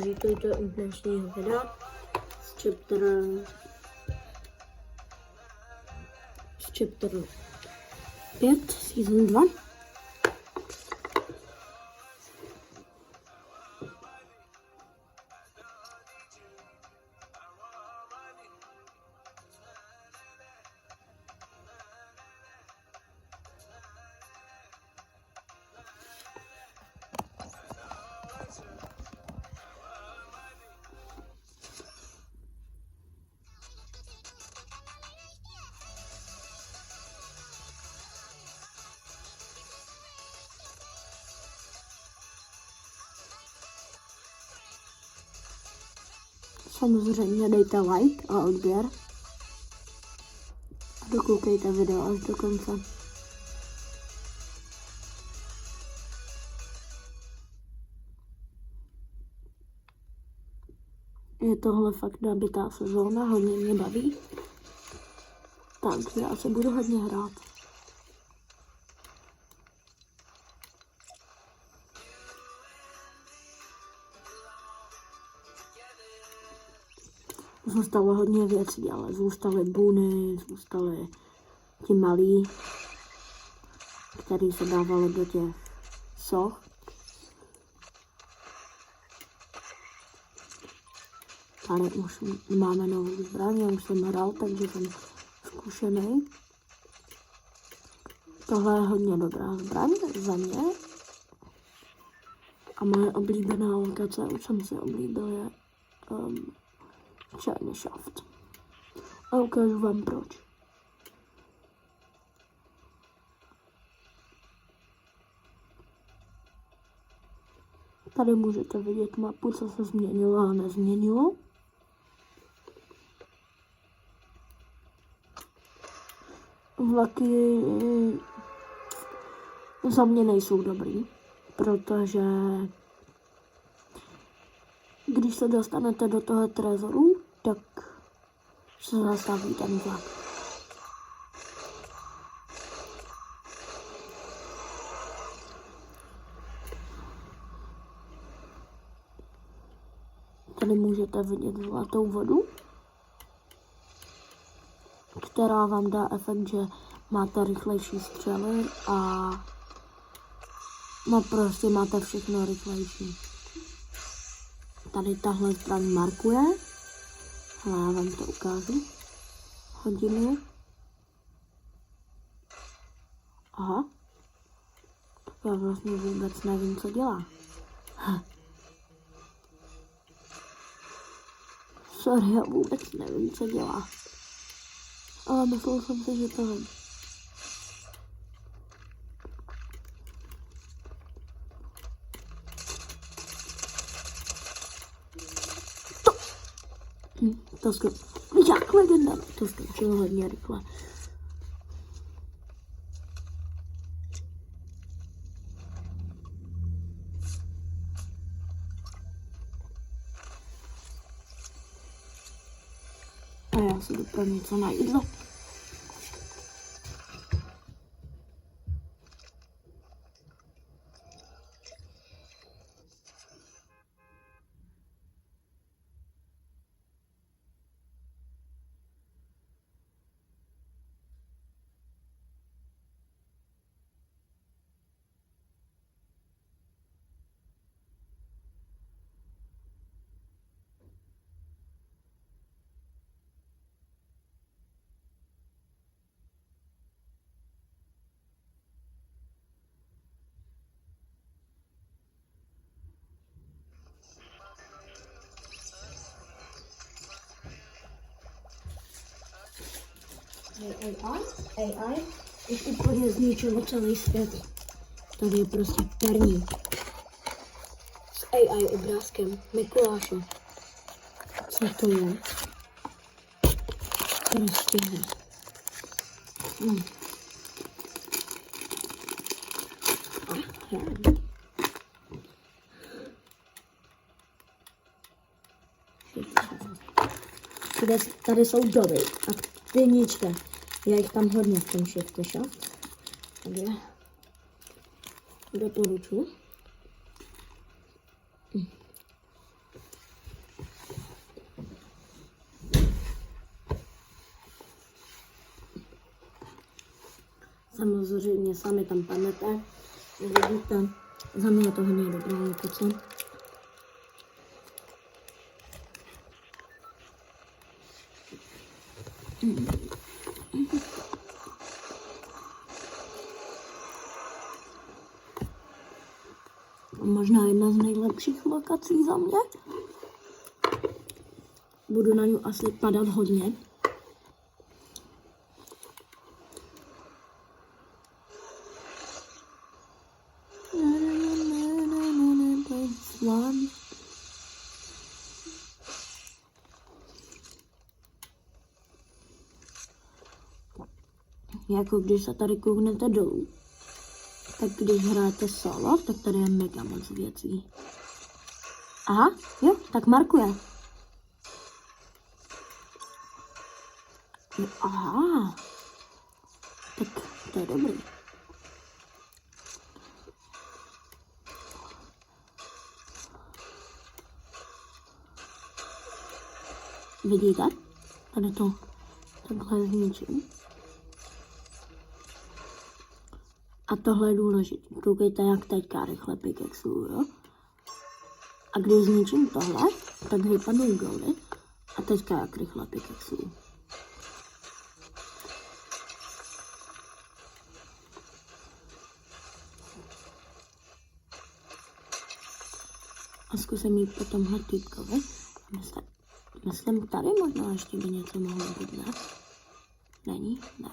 říkejte u dnešního videa z chapter 5 season 2. Samozřejmě dejte like a odběr a dokoukejte video až do konce. Je tohle fakt nabitá sezóna, hodně mě baví, takže já se budu hodně hrát. Zůstalo hodně věcí, ale zůstaly buny, zůstaly ti malí, který se dávali do těch soch. Tady už máme novou zbraň, já už jsem hrál, takže jsem zkušený. Tohle je hodně dobrá zbraň za mě. A moje oblíbená lokace, už jsem si oblíbil, je China Shaft. A ukážu vám proč. Tady můžete vidět mapu, co se změnilo a nezměnilo. Vlaky za mě nejsou dobrý, protože když se dostanete do toho trezoru, tak se zastaví ten vlak. Tady můžete vidět zlatou vodu, která vám dá efekt, že máte rychlejší střely a no prostě máte všechno rychlejší. Tady tahle zbraň markuje, ale já vám to ukážu. Hodím je. Aha. Já vlastně vůbec nevím, co dělá. Sorry, já vůbec nevím, co dělá. Ale myslel jsem si, že to vím. To jak legenda, to skončilo hodně rychle. A já si jdu něco na jídlo. AI už úplně zničilo celý svět. Tady je prostě perník s AI obrázkem Mikuláše. Co to je? Prostě ne. Tady jsou doby a pěnička. Já jich tam hodně v tom Shifty Shaft. Takže doporučuji. Samozřejmě sami tam padnete. Vidíte, za mě je to hodně dobré, jako co? Možná jedna z nejlepších lokací za mě. Budu na ní asi padat hodně. Jako když se tady kouknete dolů, tak když hrajete solo, tak tady je mega moc věcí. Aha, jo, tak markuje. Aha, tak to je dobrý. Vidíte? Tady to takhle zničím. A tohle je důležité. Koukejte, jak teďka rychle pickaxuju, jo? A když zničím tohle, tak vypadnou goldy. A teďka jak rychle pickaxuju. A zkusím jít po tomhle týpkovi. Myslím, tady možná ještě by něco mohlo být, ne? Není? Ne.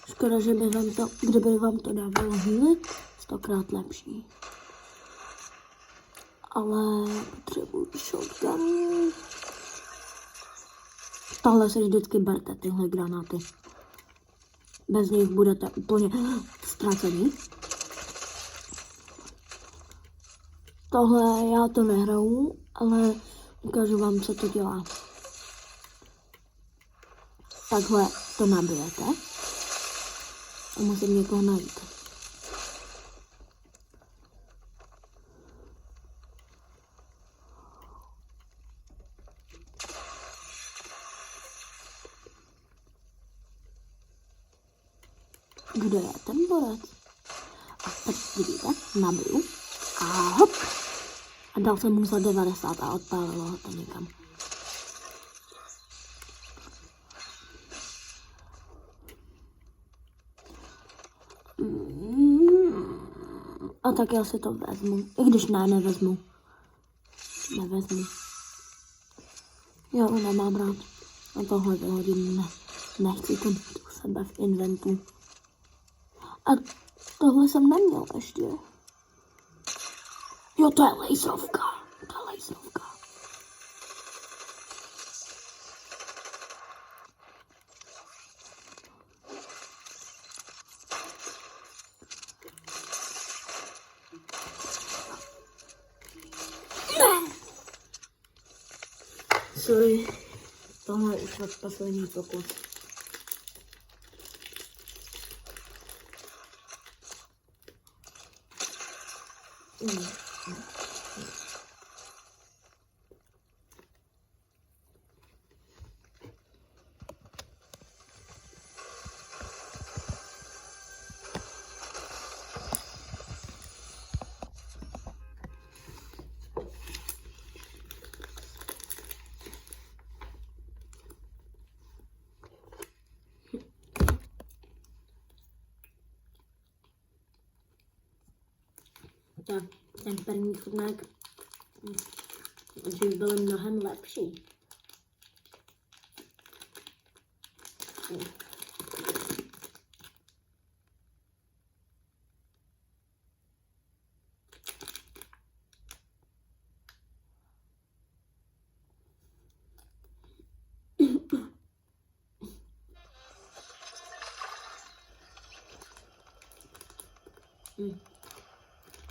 Škoda, že by vám to, kdyby vám to dávalo healy, 100krát lepší. Ale potřebuji shotgun. Tohle si vždycky berte, tyhle granáty. Bez nich budete úplně ztracení. Tohle já to nehraju, ale ukážu vám, co to dělá. Takhle to nabijete. A musím někoho najít. Kdo je ten borec? A teď vidíte, nabiju. A hop. A dal jsem mu za 90 a odpálilo ho to někam. A tak já si to vezmu. I když ne, nevezmu. Nevezmu. Já ho nemám rád. A tohle vyhodím. Ne. Nechci to mít u sebe v inventu. A tohle jsem neměl ještě. Jo, to je laserovka. To je laserovka. Sorry, tohle je už poslední pokus. Tak, ten první chutnák dřív byl mnohem lepší.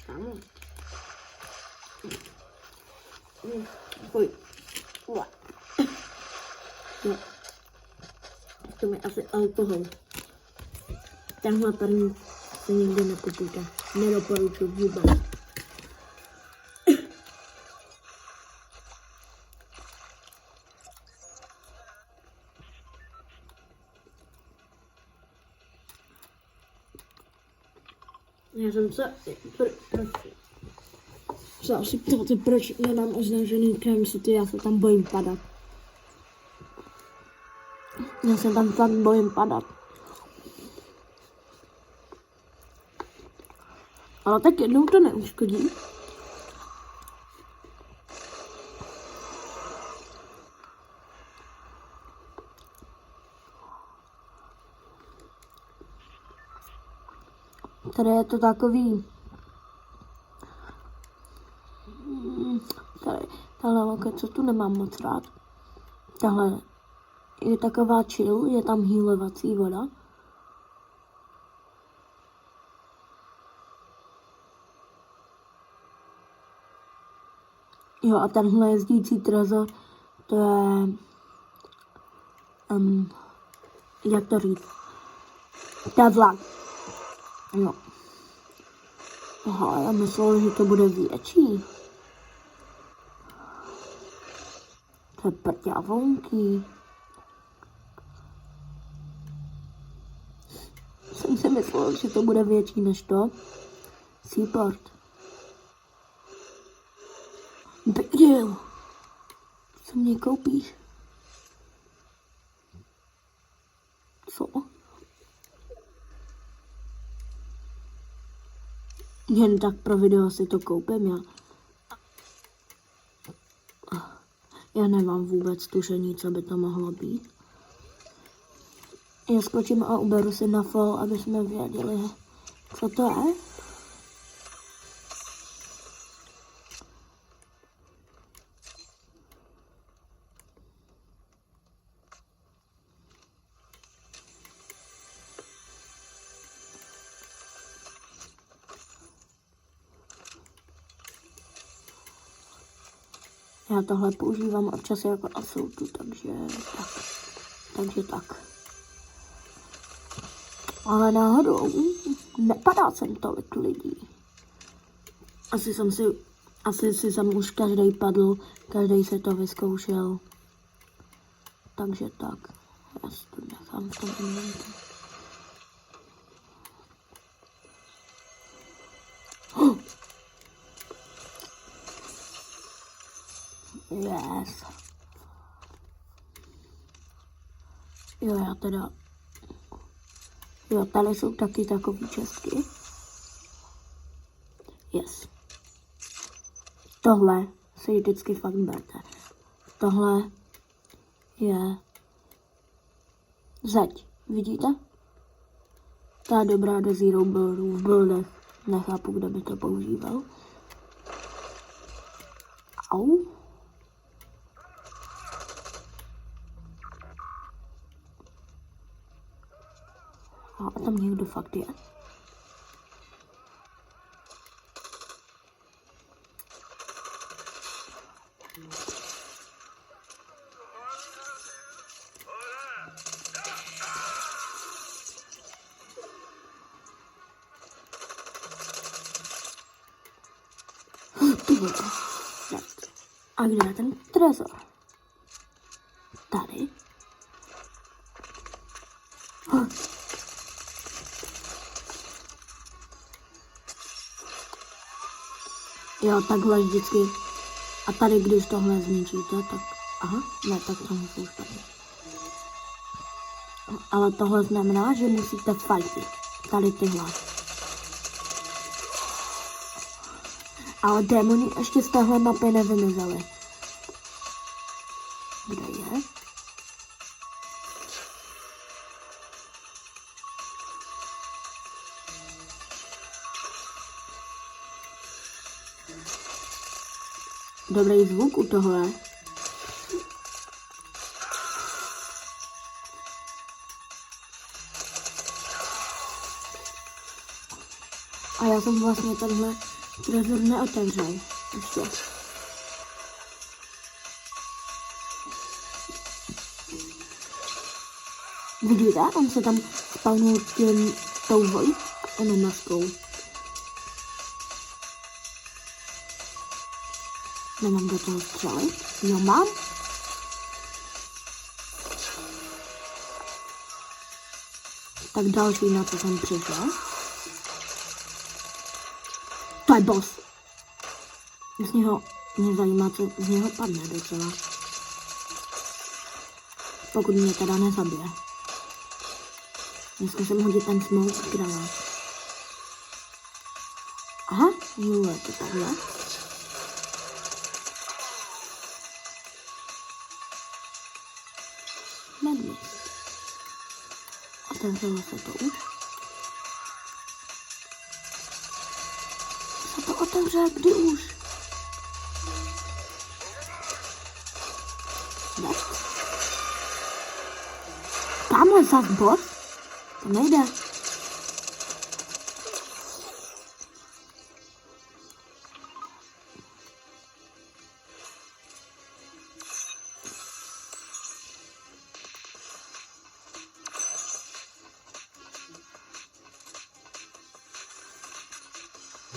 Kámo. Fuj. No. To je asi alkohol. Tenhle první se nikdy nekupujte. Nedoporučuji vůbec. Já jsem se... Proč? Se asi ptáte, proč nemám označený Crime City, já se tam bojím padat. Já se tam fakt bojím padat. Ale tak jednou to neuškodí. Tady je to takový... Tahle lokace tu nemám moc rád. Tahle je taková chill, je tam hýlovací voda. Jo, a tenhle jezdící trezor, to je... jak to říct? To je vlak. Jo. Aha, já myslel, že to bude větší. To je prťavonký. Jsem si myslel, že to bude větší než to. Seaport. Brděl. Co mě koupíš? Co? Jen tak pro video si to koupím, já nemám vůbec tušení, co by to mohlo být. Já skočím a uberu si na fall, aby jsme věděli, co to je. Já tohle používám občas jako asiltu, takže tak. Ale náhodou nepadá sem tolik lidí. Asi si sem už každý padl, každý se to vyzkoušel. Takže tak. Já si to nechám v tom inventu. Yes. Jo, já teda... Jo, tady jsou taky takový čestky. Yes. Tohle si vždycky fakt berte. Tohle je... zeď. Vidíte? Ta je dobrá do zero buildů v buildech. Nechápu, kdo by to používal. Au. A tam někdo fakt je. A kde je ten trezor? Tady. Jo, takhle vždycky. A tady, když tohle zničíte, tak... Aha, ne, tak tohle jsou špatně. Ale tohle znamená, že musíte fightit. Tady tyhle. Ale démoni ještě z téhle mapy nevymizely. Kde je? Dobrý zvuk u tohle. A já jsem vlastně tenhle trezor neotevřel. Ještě. Vidíte? On se tam spawnul tím touhoj. Ono maskou. Nemám do toho střelit? Jo, mám. Tak další, na co jsem přišel. To je boss. Z něho mě zajímá, co z něho padne docela. Pokud mě teda nezabije. Zkusím hodit ten smoke granát. Aha, jo, je to takhle. Medvěd. Otevřelo se to už. Se to otevře, kdy už? Ne. Tamhle zas boss? To nejde.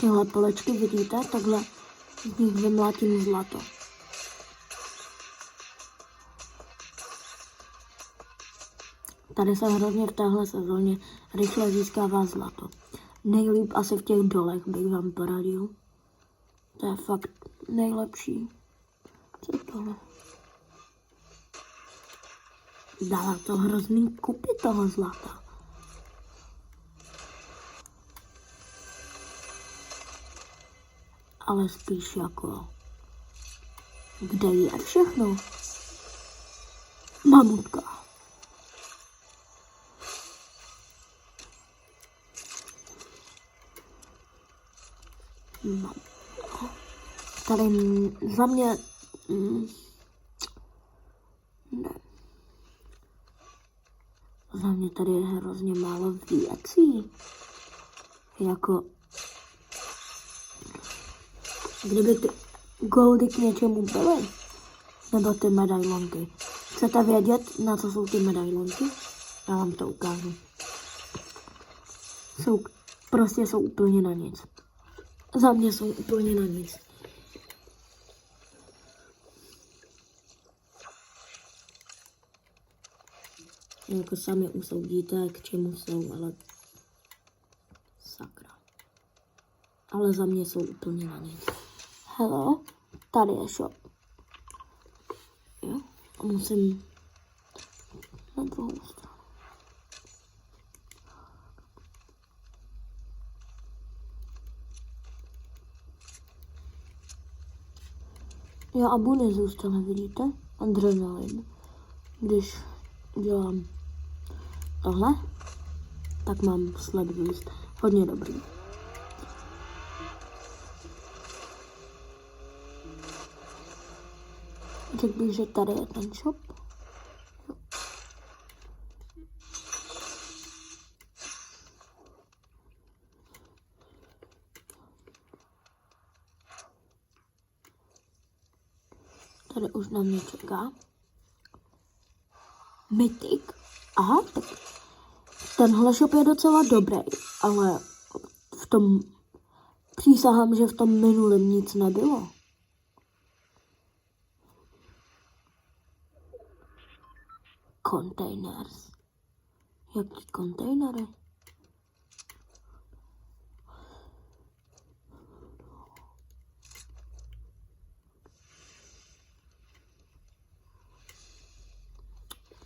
Tyhle polečky vidíte, takhle z nich vymlátím zlato. Tady se hrozně v téhle sezóně rychle získává zlato. Nejlíp asi v těch dolech bych vám poradil. To je fakt nejlepší. Co je tohle? Dala to hrozný kupy toho zlata. Ale spíš jako, kde je všechno? Mamutka. Tady za mě, ne. Za mě tady je hrozně málo věcí. Jako, kdyby ty goldy k něčemu byly, nebo ty medailonky. Chcete vědět, na co jsou ty medailonky? Já vám to ukážu. Prostě jsou úplně na nic. Za mě jsou úplně na nic. Jako sami usoudíte, k čemu jsou, ale sakra. Ale za mě jsou úplně na nic. Hello, tady je shop. Jo, a musím na druhou stranu. Jo, a buny zůstane, vidíte? Adrenalin. Když dělám tohle, tak mám sled boost. Hodně dobrý. Řekl bych, že tady je ten shop. Jo. Tady už na mě čeká. Mythic. Aha, tak tenhle shop je docela dobrý, ale v tom přísahám, že v tom minulém nic nebylo. Containers. Jaký kontejnery?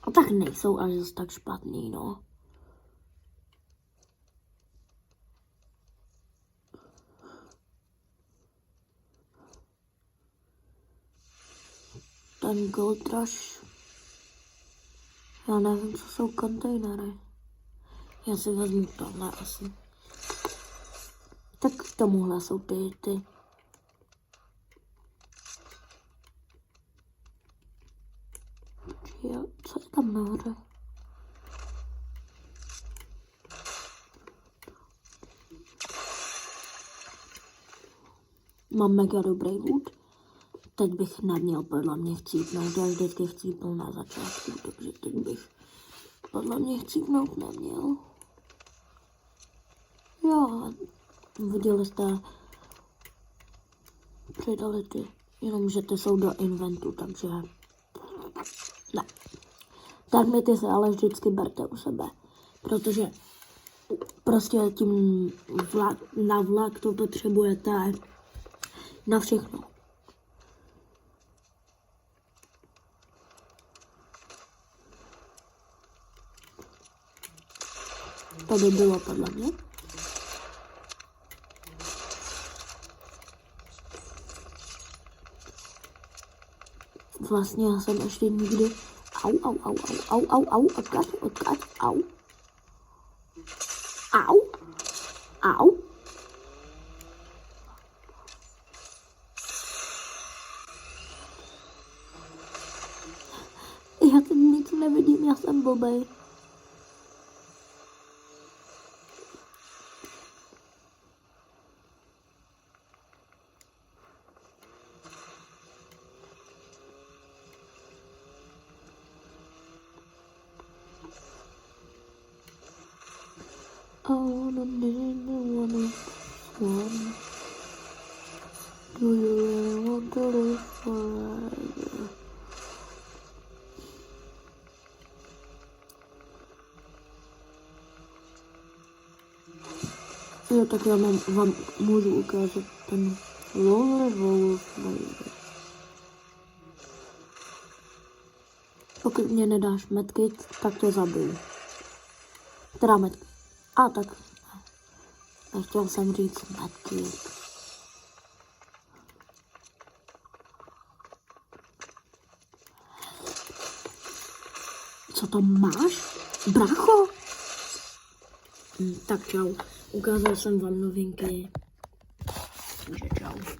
A tak nejsou až zase tak špatný, no. Ten Gold Rush. Já nevím, co jsou kontejnery. Já si vezmu tohle asi. Tak k tomuhle jsou ty. Jo, co je tam nahoře? Mám mega dobrý loot. Teď bych neměl podle mě chcípnout, já vždycky chcípnu na začátku, takže teď bych podle mě chcípnout neměl. Jo, viděli jste, přidali ty, jenomže ty jsou do inventu, takže ne. Tak mi ty se ale vždycky berte u sebe, protože prostě tím na vlak to potřebujete na všechno. To by bylo podle mě. Vlastně já jsem ještě nikdy... Au, odkud, au. Já teď nic nevidím, já jsem blbej. I wanna be the one. Do you really want to live forever? Jo, tak já vám můžu ukázat ten Wolf. Pokud mě nedáš medkit, tak tě zabiju. Teda medkit. A tak. Chtěl jsem říct medkit. Co tam máš? Bracho? Tak čau. Ukázal jsem vám novinky. Takže čau.